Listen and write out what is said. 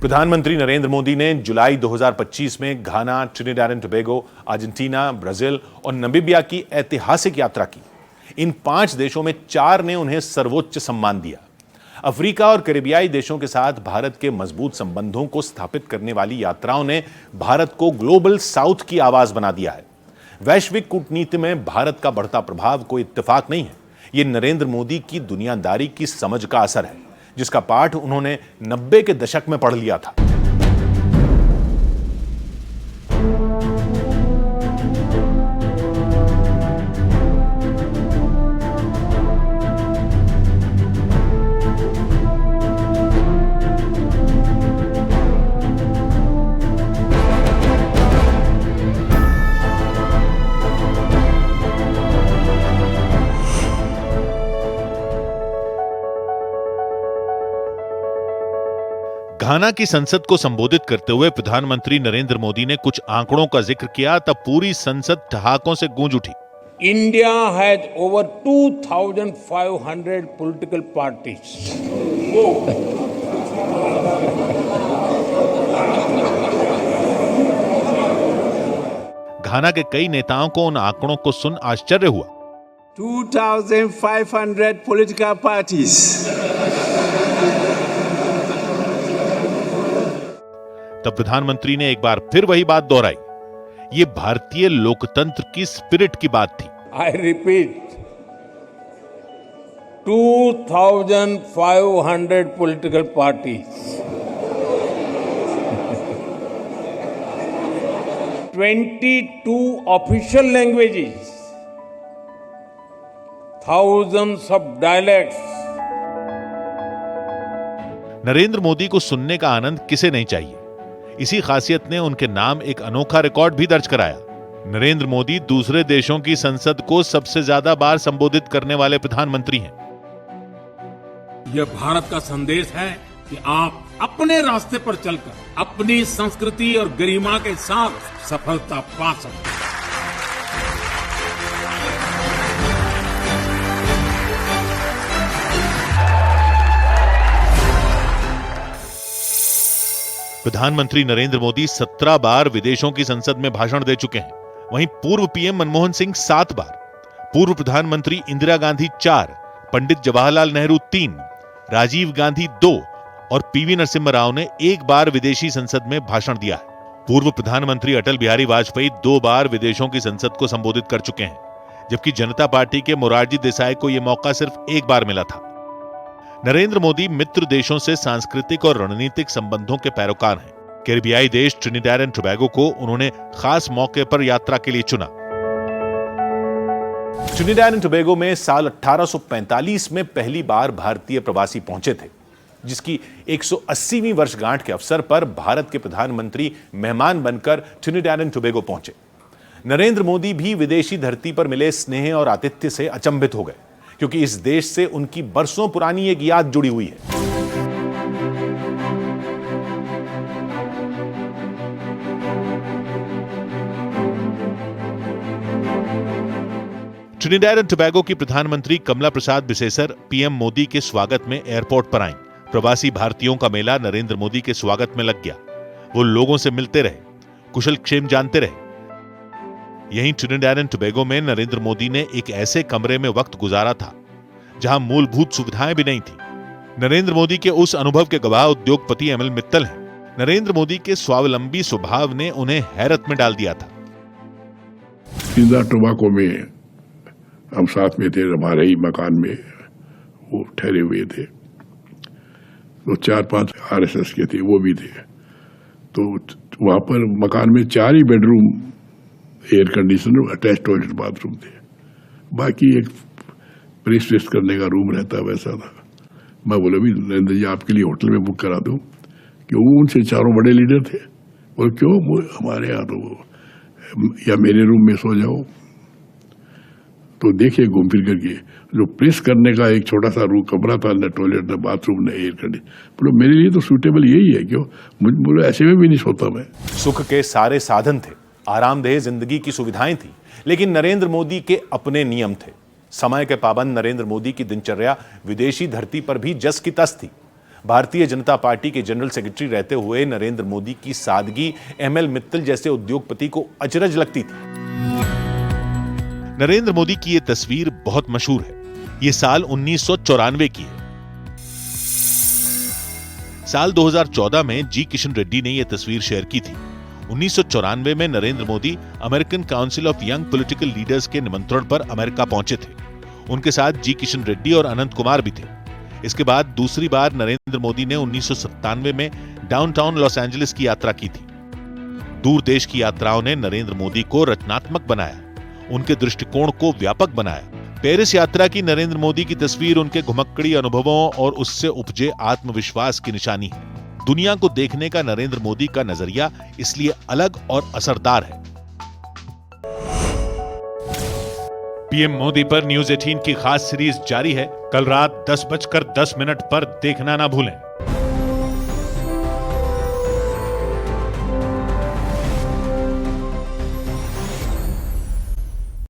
प्रधानमंत्री नरेंद्र मोदी ने जुलाई 2025 में Ghana, Trinidad and Tobago, Argentina, Brazil और नामीबिया की ऐतिहासिक यात्रा की। इन 5 देशों में 4 ने उन्हें सर्वोच्च सम्मान दिया। अफ्रीका और कैरिबियाई देशों के साथ भारत के मजबूत संबंधों को स्थापित करने वाली यात्राओं ने भारत को ग्लोबल साउथ की आवाज बना दिया है। वैश्विक कूटनीति में भारत का बढ़ता प्रभाव कोई इत्तेफाक नहीं है, ये नरेंद्र मोदी की दुनियादारी की समझ का असर है, जिसका पाठ उन्होंने 90 के दशक में पढ़ लिया था। घाना की संसद को संबोधित करते हुए प्रधानमंत्री नरेंद्र मोदी ने कुछ आंकड़ों का जिक्र किया, तब पूरी संसद ठहाकों से गूंज उठी। India has over 2500 political parties. Ghana के कई नेताओं को उन आंकड़ों को सुन आश्चर्य हुआ। 2500 पॉलिटिकल पार्टीज। तब प्रधानमंत्री ने एक बार फिर वही बात दोहराई। ये भारतीय लोकतंत्र की स्पिरिट की बात थी। I repeat, 2500 political parties, 22 official languages, thousands of dialects. Narendra Modi को सुनने का आनंद किसे नहीं चाहिए। इसी खासियत ने उनके नाम एक अनोखा रिकॉर्ड भी दर्ज कराया। नरेंद्र मोदी दूसरे देशों की संसद को सबसे ज्यादा बार संबोधित करने वाले प्रधानमंत्री हैं। यह भारत का संदेश है कि आप अपने रास्ते पर चलकर अपनी संस्कृति और गरिमा के साथ सफलता पा सकते हैं। प्रधानमंत्री नरेंद्र मोदी 17 बार विदेशों की संसद में भाषण दे चुके हैं। वहीं पूर्व पीएम मनमोहन सिंह 7 बार, पूर्व प्रधानमंत्री इंदिरा गांधी 4, पंडित जवाहरलाल नेहरू 3, राजीव गांधी 2 और पीवी नरसिम्हा राव ने 1 बार विदेशी संसद में भाषण दिया है। पूर्व प्रधानमंत्री अटल बिहारी वाजपेयी 2 बार विदेशों की संसद को संबोधित कर चुके हैं, जबकि जनता पार्टी के मोरारजी देसाई को यह मौका सिर्फ 1 बार मिला था। नरेंद्र मोदी मित्र देशों से सांस्कृतिक और रणनीतिक संबंधों के पैरोकार हैं। कैरिबियाई देश ट्रिनिडाड एंड टोबैगो को उन्होंने खास मौके पर यात्रा के लिए चुना। ट्रिनिडाड एंड टोबैगो में साल 1845 में पहली बार भारतीय प्रवासी पहुंचे थे, जिसकी 180वीं वर्षगांठ के अवसर पर भारत के प्रधानमंत्री मेहमान बनकर ट्रिनिडाड एंड टोबैगो पहुंचे। नरेंद्र मोदी भी विदेशी धरती पर मिले स्नेह और आतिथ्य से अचंभित हो गए, क्योंकि इस देश से उनकी बरसों पुरानी एक याद जुड़ी हुई है। ट्रिनिडाड एंड टोबैगो की प्रधानमंत्री कमला प्रसाद बिसेसर पीएम मोदी के स्वागत में एयरपोर्ट पर आईं। प्रवासी भारतीयों का मेला नरेंद्र मोदी के स्वागत में लग गया। वो लोगों से मिलते रहे, कुशल क्षेम जानते रहे। यहीं ट्रिनिडाड एंड टोबैगो में नरेंद्र मोदी ने एक ऐसे कमरे में वक्त गुजारा था जहां मूलभूत सुविधाएं भी नहीं थी। नरेंद्र मोदी के उस अनुभव के गवाह उद्योगपति एमएल मित्तल हैं। नरेंद्र मोदी के स्वावलंबी स्वभाव ने उन्हें हैरत में डाल दिया था। ट्रिनिडाड टोबैगो में हम साथ में थे, हमारे ही मकान में वो ठहरे हुए थे। तो 4-5 आरएसएस के थे, वो भी थे। तो वहां पर मकान में 4 ही bedroom, air conditioner, attach toilet bathroom थे। बाकी एक प्रेस वेस्ट करने का रूम रहता, वैसा था। मैं बोला भी नरेंद्र जी आपके लिए होटल में बुक करा दूं, कि वो उनसे 4 बड़े लीडर थे। बोले क्यों, हमारे यहाँ तो या मेरे रूम में सो जाओ। तो देखिए घूम फिर करके जो प्रेस करने का एक छोटा सा रूम कमरा था, न टॉयलेट न बाथरूम न एयर कंडीशन। बोलो मेरे लिए तो सूटेबल यही है, क्यों बोलो ऐसे में भी नहीं सोता मैं। सुख के सारे साधन थे, आरामदेह जिंदगी की सुविधाएं थी, लेकिन नरेंद्र मोदी के अपने नियम थे। समय के पाबंद नरेंद्र मोदी की दिनचर्या विदेशी धरती पर भी जस की तस थी। भारतीय जनता पार्टी के जनरल सेक्रेटरी रहते हुए नरेंद्र मोदी की सादगी एमएल मित्तल जैसे उद्योगपति को अचरज लगती थी। नरेंद्र मोदी की यह तस्वीर बहुत मशहूर है। यह साल 1994 की है। साल 2014 में जी किशन रेड्डी ने यह तस्वीर शेयर की थी। 1994 में Narendra Modi American council of young political leaders के निमंत्रण पर अमेरिका पहुंचे थे। उनके साथ जी किशन रेड्डी और अनंत कुमार भी थे। इसके बाद दूसरी बार नरेंद्र मोदी ने 1997 में डाउनटाउन लॉस एंजलिस की यात्रा की थी। दूर देश की यात्राओं ने नरेंद्र मोदी को रचनात्मक बनाया, उनके दृष्टिकोण को व्यापक बनाया। पेरिस यात्रा की नरेंद्र मोदी की तस्वीर उनके घुमक्कड़ी अनुभवों और उससे उपजे आत्मविश्वास की निशानी है। दुनिया को देखने का नरेंद्र मोदी का नजरिया इसलिए अलग और असरदार है। पीएम मोदी पर न्यूज़ 18 की खास सीरीज जारी है। कल रात 10:10 पर देखना ना भूलें।